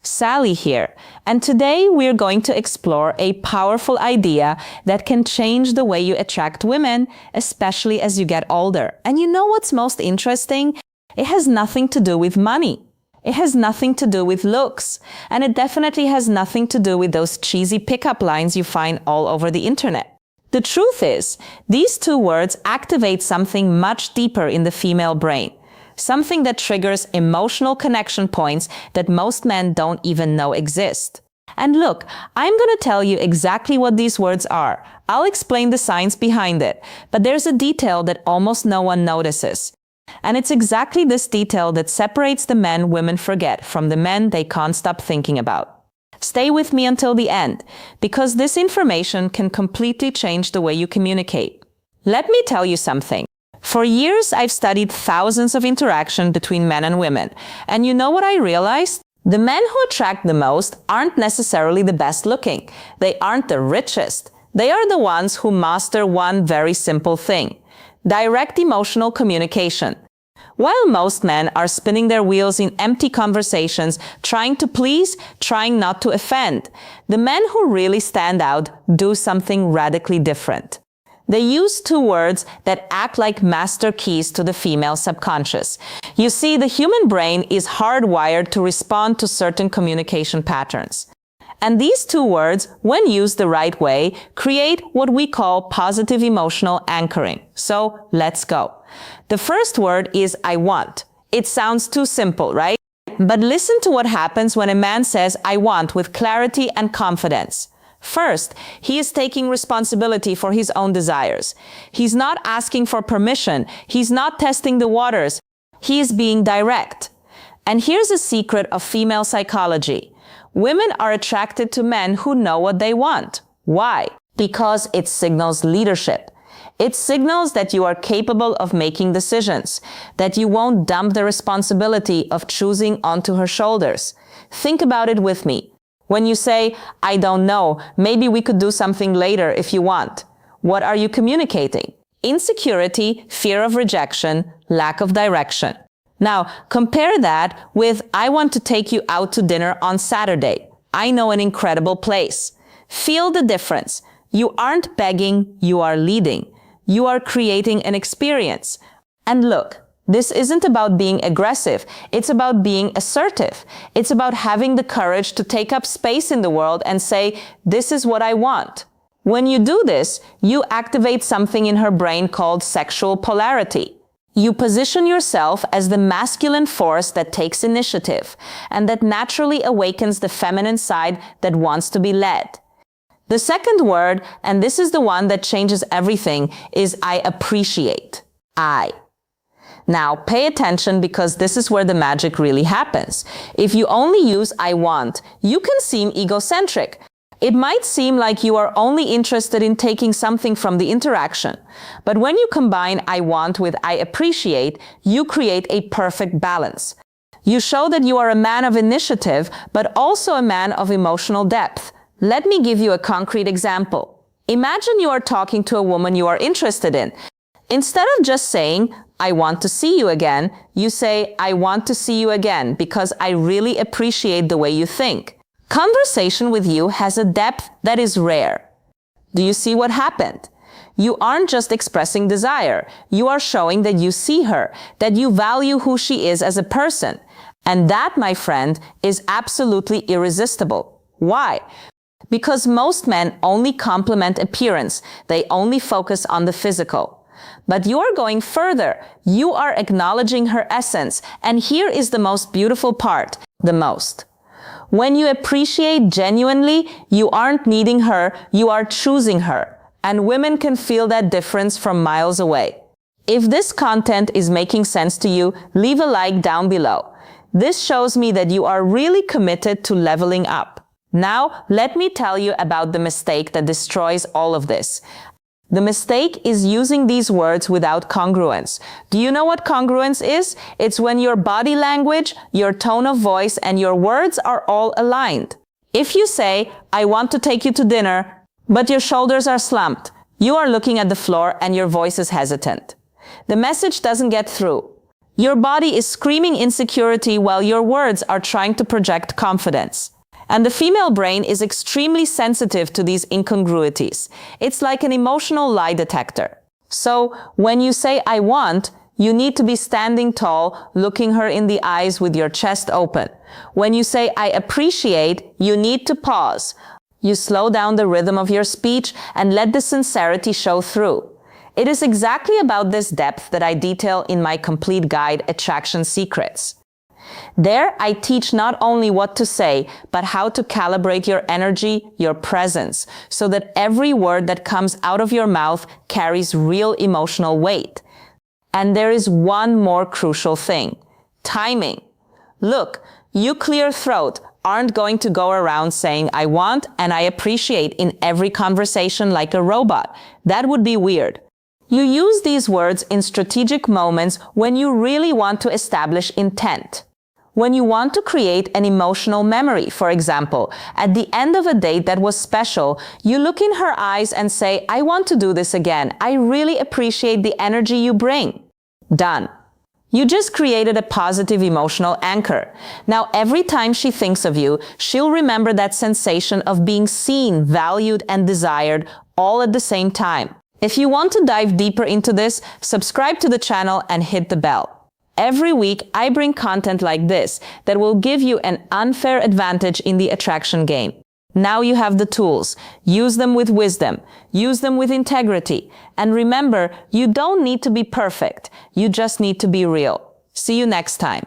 Sally here, and today we're going to explore a powerful idea that can change the way you attract women, especially as you get older. And you know what's most interesting? It has nothing to do with money. It has nothing to do with looks, and it definitely has nothing to do with those cheesy pickup lines you find all over the internet. The truth is, these two words activate something much deeper in the female brain. Something that triggers emotional connection points that most men don't even know exist. And look, I'm going to tell you exactly what these words are. I'll explain the science behind it, but there's a detail that almost no one notices. And it's exactly this detail that separates the men women forget from the men they can't stop thinking about. Stay with me until the end, because this information can completely change the way you communicate. Let me tell you something. For years, I've studied thousands of interactions between men and women. And you know what I realized? The men who attract the most aren't necessarily the best looking. They aren't the richest. They are the ones who master one very simple thing: direct emotional communication. While most men are spinning their wheels in empty conversations, trying to please, trying not to offend, the men who really stand out do something radically different. They use two words that act like master keys to the female subconscious. You see, the human brain is hardwired to respond to certain communication patterns. And these two words, when used the right way, create what we call positive emotional anchoring. So let's go. The first word is I want. It sounds too simple, right? But listen to what happens when a man says I want with clarity and confidence. First, he is taking responsibility for his own desires. He's not asking for permission. He's not testing the waters. He is being direct. And here's a secret of female psychology. Women are attracted to men who know what they want. Why? Because it signals leadership. It signals that you are capable of making decisions, that you won't dump the responsibility of choosing onto her shoulders. Think about it with me. When you say, I don't know, maybe we could do something later if you want, what are you communicating? Insecurity, fear of rejection, lack of direction. Now, compare that with, I want to take you out to dinner on Saturday. I know an incredible place. Feel the difference. You aren't begging, you are leading. You are creating an experience. And look, this isn't about being aggressive. It's about being assertive. It's about having the courage to take up space in the world and say, this is what I want. When you do this, you activate something in her brain called sexual polarity. You position yourself as the masculine force that takes initiative and that naturally awakens the feminine side that wants to be led. The second word, and this is the one that changes everything, is I appreciate. Now, pay attention because this is where the magic really happens. If you only use I want, you can seem egocentric. It might seem like you are only interested in taking something from the interaction. But when you combine I want with I appreciate, you create a perfect balance. You show that you are a man of initiative, but also a man of emotional depth. Let me give you a concrete example. Imagine you are talking to a woman you are interested in. Instead of just saying, I want to see you again, you say, I want to see you again because I really appreciate the way you think. Conversation with you has a depth that is rare. Do you see what happened? You aren't just expressing desire. You are showing that you see her, that you value who she is as a person. And that, my friend, is absolutely irresistible. Why? Because most men only compliment appearance. They only focus on the physical. But you are going further. You are acknowledging her essence. And here is the most beautiful part, the most. When you appreciate genuinely, you aren't needing her, you are choosing her. And women can feel that difference from miles away. If this content is making sense to you, leave a like down below. This shows me that you are really committed to leveling up. Now, let me tell you about the mistake that destroys all of this. The mistake is using these words without congruence. Do you know what congruence is? It's when your body language, your tone of voice, and your words are all aligned. If you say, I want to take you to dinner, but your shoulders are slumped, you are looking at the floor and your voice is hesitant. The message doesn't get through. Your body is screaming insecurity while your words are trying to project confidence. And the female brain is extremely sensitive to these incongruities. It's like an emotional lie detector. So when you say "I want," you need to be standing tall, looking her in the eyes with your chest open. When you say "I appreciate," you need to pause. You slow down the rhythm of your speech and let the sincerity show through. It is exactly about this depth that I detail in my complete guide, Attraction Secrets. There, I teach not only what to say, but how to calibrate your energy, your presence, so that every word that comes out of your mouth carries real emotional weight. And there is one more crucial thing: timing. Look, you clear throat aren't going to go around saying "I want" and "I appreciate" in every conversation like a robot. That would be weird. You use these words in strategic moments when you really want to establish intent. When you want to create an emotional memory, for example, at the end of a date that was special, you look in her eyes and say, "I want to do this again. I really appreciate the energy you bring." Done. You just created a positive emotional anchor. Now, every time she thinks of you, she'll remember that sensation of being seen, valued, and desired all at the same time. If you want to dive deeper into this, subscribe to the channel and hit the bell. Every week, I bring content like this that will give you an unfair advantage in the attraction game. Now you have the tools. Use them with wisdom. Use them with integrity. And remember, you don't need to be perfect. You just need to be real. See you next time.